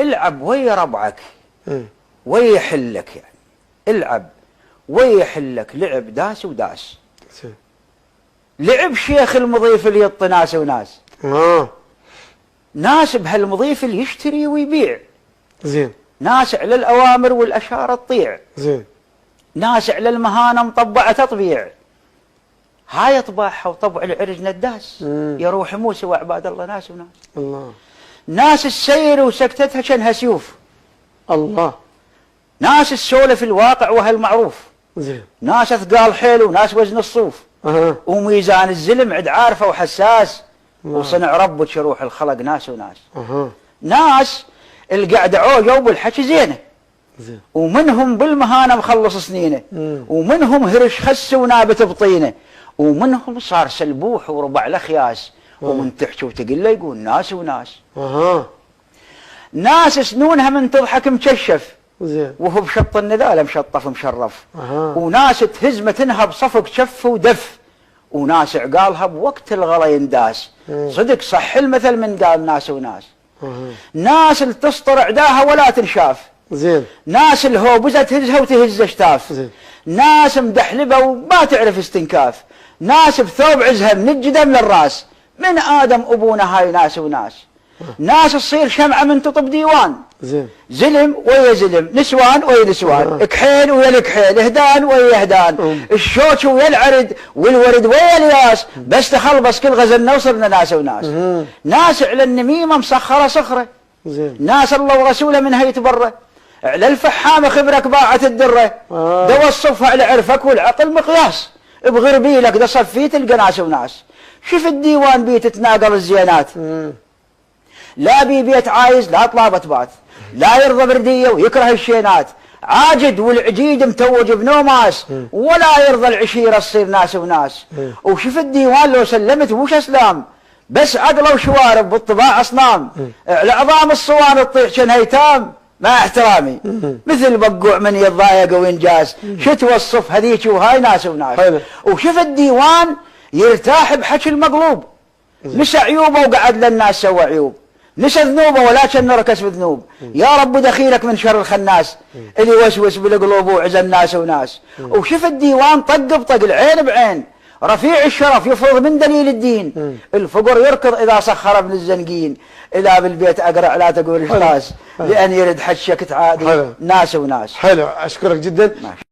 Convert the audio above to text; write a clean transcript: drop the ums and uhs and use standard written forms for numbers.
العب ويا ربعك ويحلك، يعني العب ويحلك. لعب داس وداس. لعب شيخ المضيف اللي يعطي ناس وناس. ناس بهالمضيف اللي يشتري ويبيع. زين. ناس على الأوامر والأشارة تطيع. زين. ناس على المهانة مطبعة تطبيع. هاي طباعها وطبع العرج نداس. يروح موسى وعباد الله ناس وناس. الله. ناس السير وسكتتها شنها سيوف. الله. ناس السولف الواقع وهالمعروف. زين. ناس اثقال حيل وناس وزن الصوف. وميزان الزلم عد عارفه وحساس. وصنع ربك يروح الخلق ناس وناس. ناس القعده عوجه والحكي زينه. زين. ومنهم بالمهانه مخلص سنينه. ومنهم هرش خس ونابت بطينه. ومنهم صار سلبوح وربع لخياس. ومن تحكي وتقول له يقول ناس وناس. ناس سنونها من تضحك مكشف. زين. وهو بشط النذاله مشطف مشرف. وناس تهزمه تنهب صفق شف ودف. وناس عقالها بوقت الغلا ينداس. صدق صح المثل من قال ناس وناس. ناس اللي تسطر عداها ولا تنشاف. زين. ناس الهوبزه تهزها وتهز اشتاف. زين. ناس مدحلبه وما تعرف استنكاف. ناس بثوب عزها من الجدم للراس. من ادم ابونا هاي ناس وناس. ناس تصير شمعه من تطب ديوان. زين. زلم ويا زلم، نسوان ويا نسوان، كحيل ويا الكحيل، هدان ويا هدان، الشوك ويا العرد والورد ويا الياس. بس تخلبص كل غزلنا وصرنا ناس وناس. ناس على النميمه مسخره صخره. زين. ناس الله ورسوله منها يتبرى. على الفحامه خبرك باعت الدره. دوا الصفه على عرفك والعقل مقياس. بغربيلك ده صفيت تلقى ناس وناس. شوف الديوان بيت تتناقل الزينات. لا بي بيت عايز لا طلابة بات. لا يرضى بردية ويكره الشينات. عاجد والعجيد متوج بنوماس. ولا يرضى العشيرة تصير ناس وناس. وشوف الديوان لو سلمت وش اسلام. بس عقله وشوارب بالطباع اصنام. العظام الصوان تطيح شن هيتام. مع احترامي مثل بقوع من يتضايق وينجاز. شتوى الصف هذيك وهاي ناس وناس. وشوف الديوان يرتاح بحكي المقلوب. نسى عيوبه وقعد للناس سوى عيوب. نسى ذنوبه ولكن ركس بذنوب. يا رب دخيلك من شر الخناس اللي يوسوس بالقلوب وعزل ناس وناس. وشوف الديوان طق بطق العين بعين. رفيع الشرف يفرض من دليل الدين. الفقر يركض اذا سخر ابن الزنقين. الى بالبيت اقرع لا تقول اشخاص. لان يرد حشك تعادي ناس وناس. حلو. اشكرك جدا.